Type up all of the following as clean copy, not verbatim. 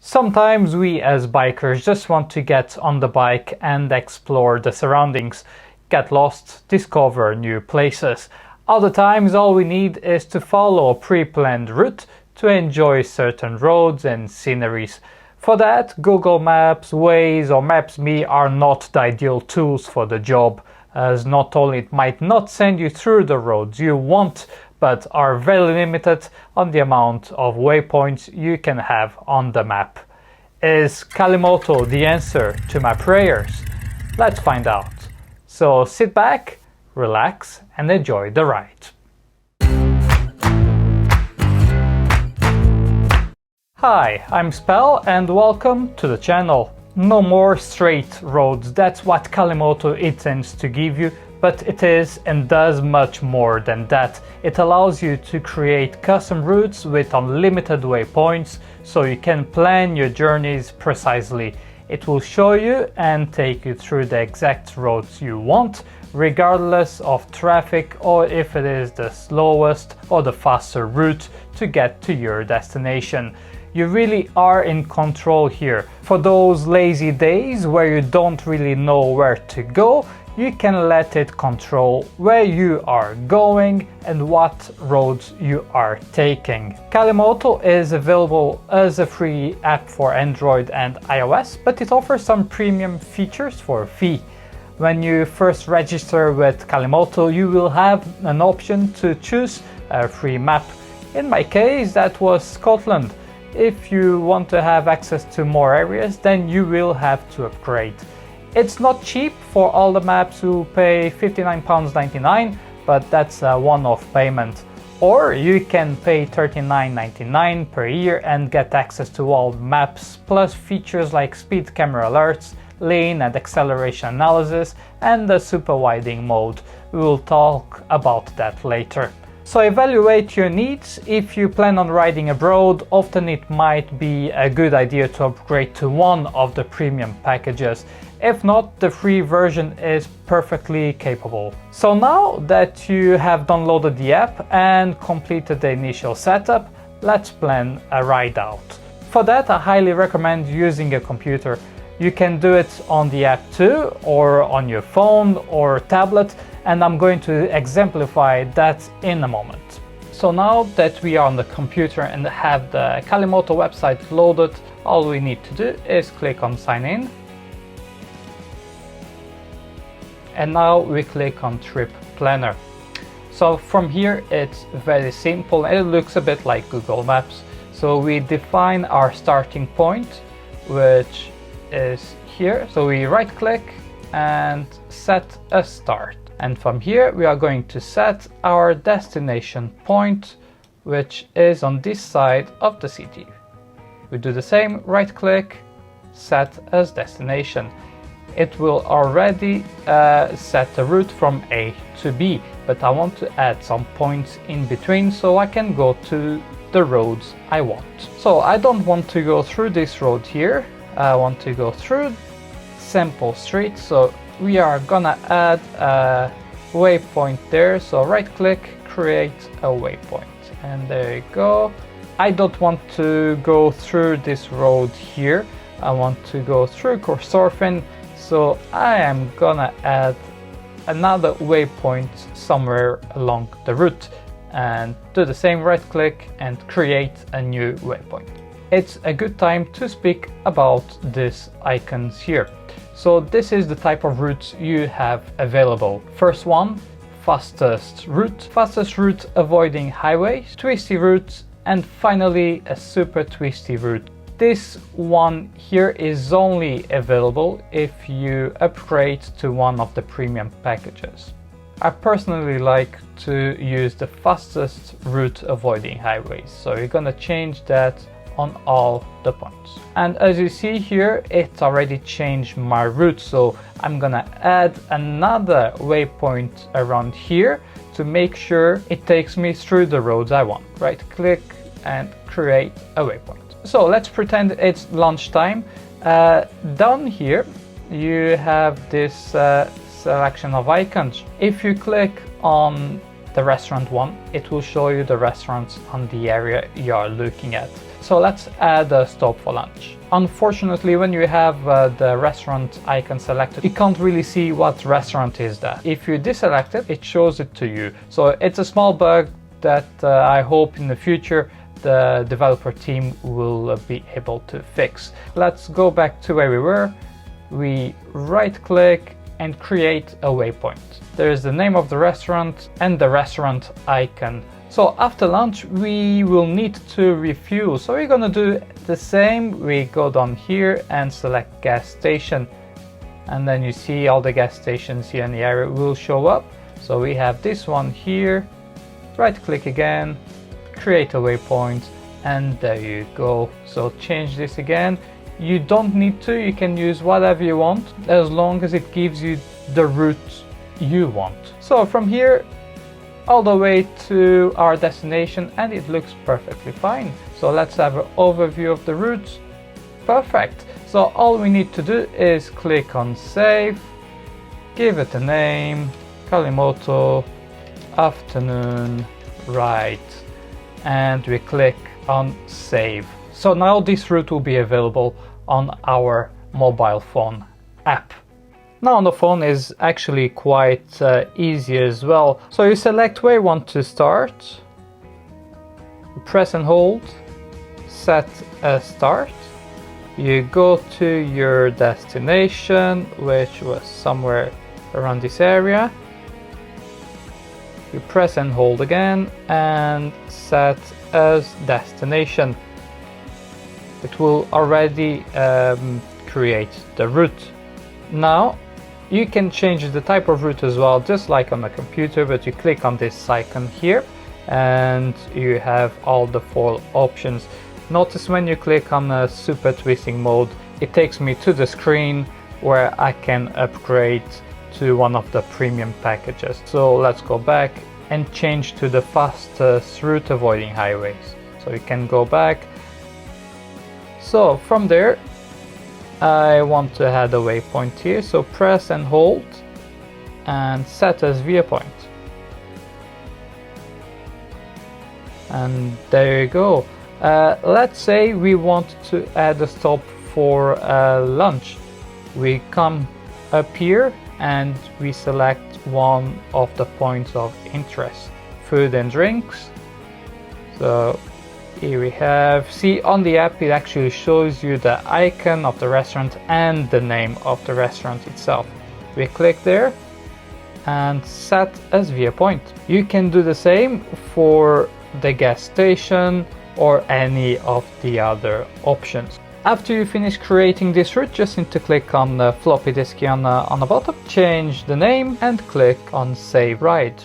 Sometimes we as bikers just want to get on the bike and explore the surroundings, get lost, discover new places. Other times all we need is to follow a pre-planned route to enjoy certain roads and sceneries. For that, Google Maps, Waze or Maps.me are not the ideal tools for the job, as not only it might not send you through the roads you want, but are very limited on the amount of waypoints you can have on the map. Is Calimoto the answer to my prayers? Let's find out. So sit back, relax and enjoy the ride. Hi, I'm Spell and welcome to the channel. No more straight roads, that's what Calimoto intends to give you, but it is and does much more than that. It allows you to create custom routes with unlimited waypoints, so you can plan your journeys precisely. It will show you and take you through the exact roads you want, regardless of traffic or if it is the slowest or the faster route to get to your destination. You really are in control here. For those lazy days where you don't really know where to go, you can let it control where you are going and what roads you are taking. Calimoto is available as a free app for Android and iOS, but it offers some premium features for a fee. When you first register with Calimoto, you will have an option to choose a free map. In my case, that was Scotland. If you want to have access to more areas, then you will have to upgrade. It's not cheap. For all the maps you pay £59.99, but that's a one-off payment. Or you can pay £39.99 per year and get access to all maps, plus features like speed camera alerts, lane and acceleration analysis, and the super widing mode. We will talk about that later. So evaluate your needs. If you plan on riding abroad, often it might be a good idea to upgrade to one of the premium packages. If not, the free version is perfectly capable. So now that you have downloaded the app and completed the initial setup, let's plan a ride out. For that, I highly recommend using a computer. You can do it on the app too, or on your phone or tablet, and I'm going to exemplify that in a moment. So now that we are on the computer and have the Calimoto website loaded, all we need to do is click on sign in. And now we click on Trip Planner. So from here it's very simple and it looks a bit like Google Maps. So we define our starting point, which is here. So we right click and set a start. And from here we are going to set our destination point, which is on this side of the city. We do the same, right click, set as destination. It will already set the route from A to B, but I want to add some points in between so I can go to the roads I want. So I don't want to go through this road here. I want to go through Simple Street. So we are gonna add a waypoint there. So right click, create a waypoint, and there you go. I don't want to go through this road here. I want to go through Coursorphin. So I am gonna add another waypoint somewhere along the route and do the same, right click and create a new waypoint. It's a good time to speak about these icons here. So this is the type of routes you have available. First one, fastest route. Fastest route avoiding highways, twisty routes, and finally a super twisty route. This one here is only available if you upgrade to one of the premium packages. I personally like to use the fastest route avoiding highways, so you're gonna change that on all the points. And as you see here, it already changed my route, so I'm gonna add another waypoint around here to make sure it takes me through the roads I want. Right click and create a waypoint. So let's pretend it's lunchtime. Down here you have this selection of icons. If you click on the restaurant one, it will show you the restaurants on the area you are looking at. So let's add a stop for lunch. Unfortunately, when you have the restaurant icon selected, you can't really see what restaurant is that. If you deselect it, it shows it to you. So it's a small bug that I hope in the future the developer team will be able to fix. Let's go back to where we were. We right click and create a waypoint. There's the name of the restaurant and the restaurant icon. So after lunch we will need to refuel. So we're gonna do the same. We go down here and select gas station, and then you see all the gas stations here in the area will show up. So we have this one here. Right click again, create a waypoint, and there you go. So change this again. You don't need to, you can use whatever you want as long as it gives you the route you want. So from here all the way to our destination, and it looks perfectly fine. So let's have an overview of the route. Perfect. So all we need to do is click on save, give it a name, Calimoto afternoon ride, and we click on save. So now this route will be available on our mobile phone app. Now on the phone is actually quite easy as well. So you select where you want to start, press and hold, set a start. You go to your destination, which was somewhere around this area. You press and hold again and set as destination. It will already create the route. Now you can change the type of route as well, just like on the computer, but you click on this icon here and you have all the 4 options. Notice when you click on the super twisting mode, it takes me to the screen where I can upgrade to one of the premium packages. So let's go back and change to the fastest route avoiding highways. So you can go back. So from there I want to add a waypoint here, so press and hold and set as viewpoint. And there you go. Let's say we want to add a stop for lunch. We come up here and we select one of the points of interest, food and drinks. So here we have, see on the app it actually shows you the icon of the restaurant and the name of the restaurant itself. We click there and set as viewpoint. You can do the same for the gas station or any of the other options. After you finish creating this route, just need to click on the floppy disk here on the bottom, change the name and click on save ride.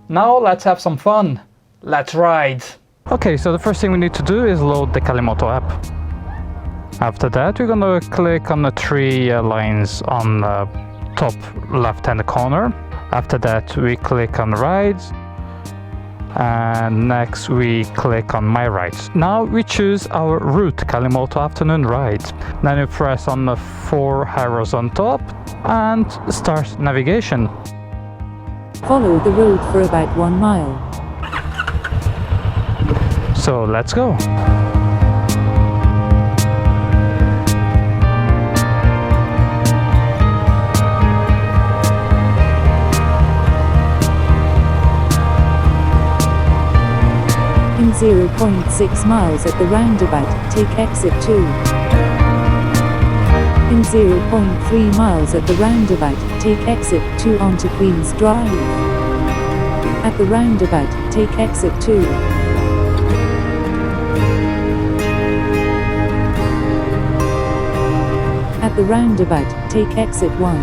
Now let's have some fun. Let's ride. Okay, so the first thing we need to do is load the Calimoto app. After that, we're gonna click on the 3 lines on the top left hand corner. After that, we click on rides. And next we click on my rides. Now we choose our route, Calimoto afternoon ride. Then you press on the 4 arrows on top and start navigation. Follow the road for about 1 mile. So let's go. In 0.6 miles at the roundabout, take exit 2. In 0.3 miles at the roundabout, take exit 2 onto Queens Drive. At the roundabout, take exit 2. At the roundabout, take exit 1.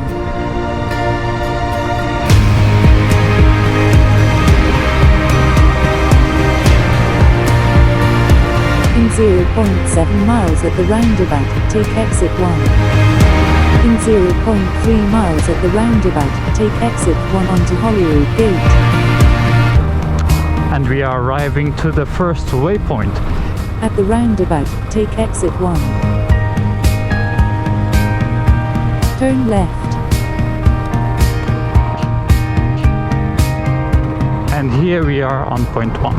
In 0.7 miles at the roundabout, take exit 1. In 0.3 miles at the roundabout, take exit 1 onto Holyrood Gate. And we are arriving to the first waypoint. At the roundabout, take exit 1. Turn left. And here we are on point 1.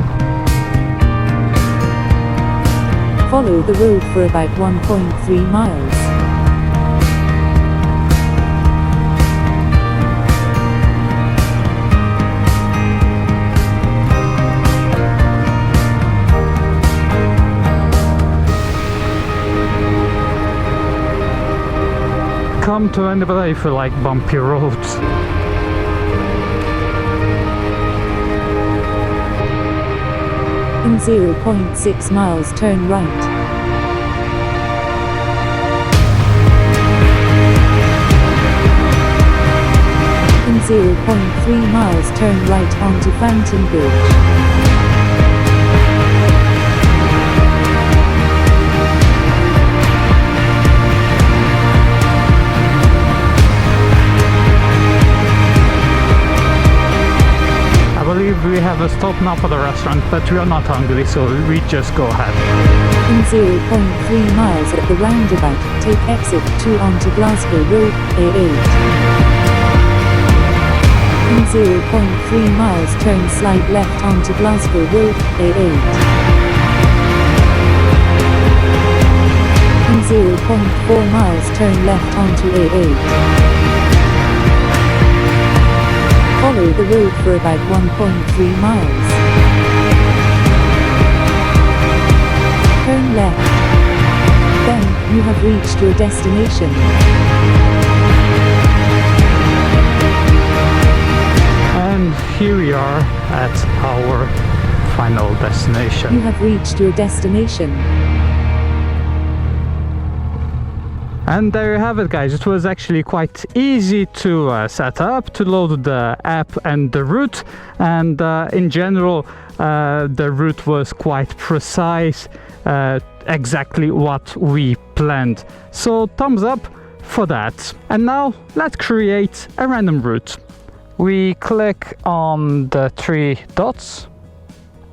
Follow the road for about 1.3 miles. Come to anybody if you like bumpy roads. In 0.6 miles, turn right. In 0.3 miles, turn right onto Fountain Bridge. We have a stop now for the restaurant, but we are not hungry, so we just go ahead. In 0.3 miles at the roundabout, take exit 2 onto Glasgow Road, A8. In 0.3 miles, turn slight left onto Glasgow Road, A8. In 0.4 miles, turn left onto A8. Follow the road for about 1.3 miles. Turn left. Then, you have reached your destination. And here we are at our final destination. You have reached your destination. And there you have it, guys. It was actually quite easy to set up, to load the app and the route, and in general the route was quite precise, exactly what we planned. So thumbs up for that. And now let's create a random route. We click on the 3 dots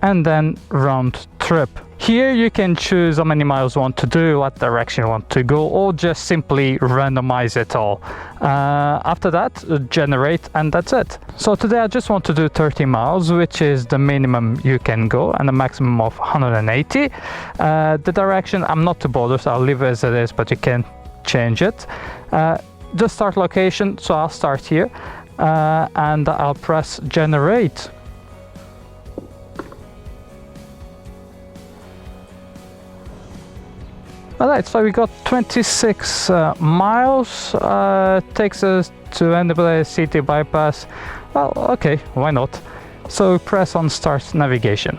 and then round trip. Here you can choose how many miles you want to do, what direction you want to go, or just simply randomize it all. After that, generate, and that's it. So today I just want to do 30 miles, which is the minimum you can go, and a maximum of 180. The direction, I'm not too bothered, so I'll leave it as it is, but you can change it. The start location, so I'll start here, and I'll press generate. Alright, so we got 26 miles, takes us to Enderby City bypass. Well, okay, why not? So press on start navigation.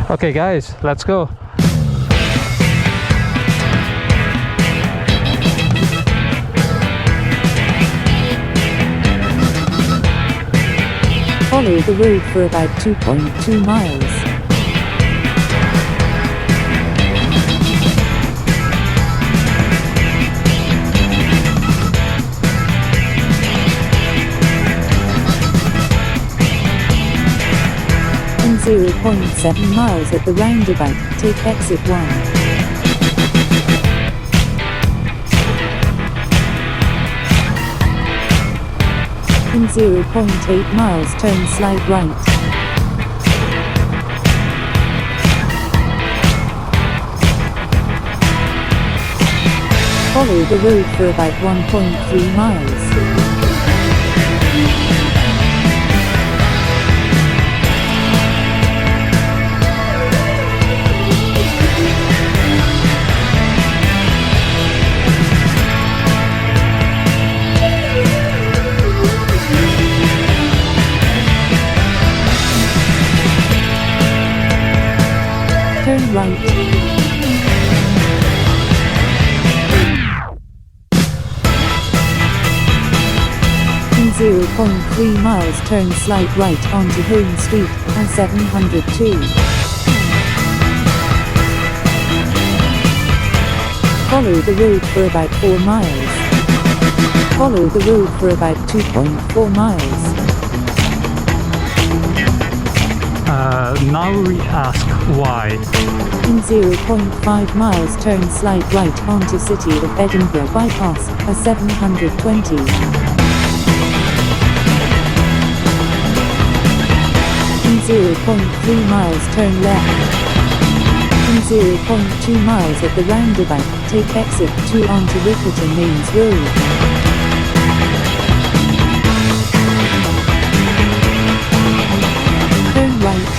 Okay guys, let's go. Follow the road for about 2.2 miles. In 0.7 miles at the roundabout, take exit 1. In 0.8 miles, turn slight right. Follow the road for about 1.3 miles. Turn right. In 0.3 miles, turn slight right onto Home Street, A702. Follow the road for about 4 miles. Follow the road for about 2.4 miles. Now we ask why. In 0.5 miles, turn slight right onto City of Edinburgh bypass, A720. 0.3 miles turn left. In 0.2 miles at the roundabout, take exit 2 onto Rickleton Mains Road. Turn right.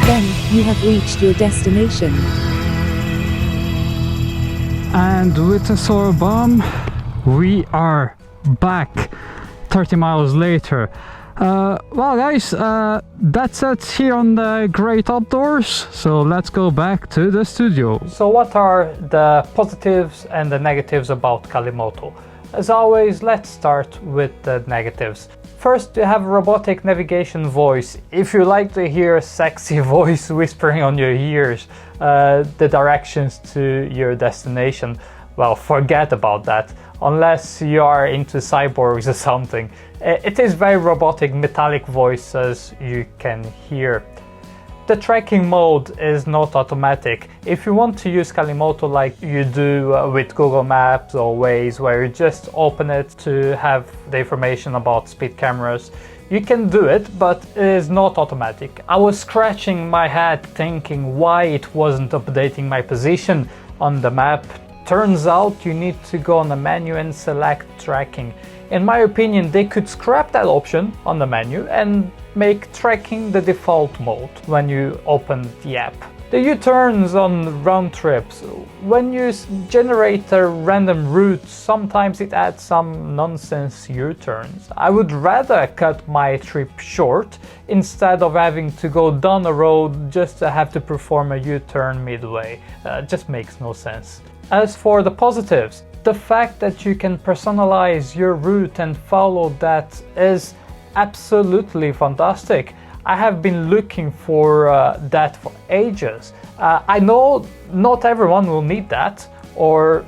Then, you have reached your destination. And with a sore bum, we are back 30 miles later. Well guys, that's it here on the great outdoors, so let's go back to the studio. So what are the positives and the negatives about Calimoto? As always, let's start with the negatives. First, you have robotic navigation voice. If you like to hear a sexy voice whispering on your ears the directions to your destination, well, forget about that, unless you are into cyborgs or something. It is very robotic, metallic voice, as you can hear. The tracking mode is not automatic. If you want to use Calimoto like you do with Google Maps or Waze, where you just open it to have the information about speed cameras, you can do it, but it is not automatic. I was scratching my head thinking why it wasn't updating my position on the map. Turns out you need to go on the menu and select tracking. In my opinion, they could scrap that option on the menu and make tracking the default mode when you open the app. The U-turns on round trips. When you generate a random route, sometimes it adds some nonsense U-turns. I would rather cut my trip short instead of having to go down a road just to have to perform a U-turn midway. Just makes no sense. As for the positives, the fact that you can personalize your route and follow that is absolutely fantastic. I have been looking for that for ages. I know not everyone will need that, or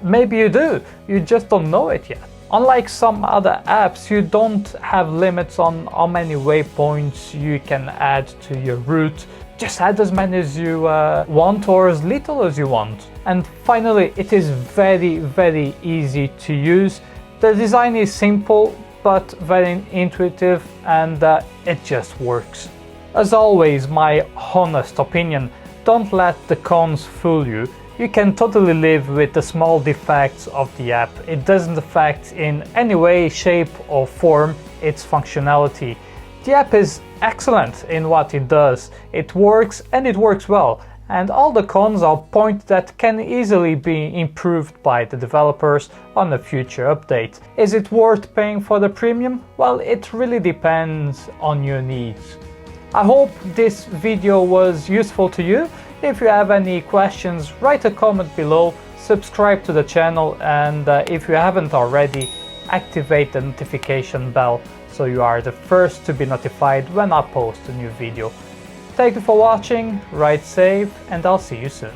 maybe you do, you just don't know it yet. Unlike some other apps, you don't have limits on how many waypoints you can add to your route. Just add as many as you want, or as little as you want. And finally, it is very easy to use. The design is simple but very intuitive, and it just works. As always, my honest opinion, don't let the cons fool you. You can totally live with the small defects of the app. It doesn't affect in any way, shape or form its functionality. The app is excellent in what it does. It works, and it works well. And all the cons are points that can easily be improved by the developers on a future update. Is it worth paying for the premium? Well, it really depends on your needs. I hope this video was useful to you. If you have any questions, write a comment below, subscribe to the channel, and if you haven't already, activate the notification bell so you are the first to be notified when I post a new video. Thank you for watching, ride safe, and I'll see you soon.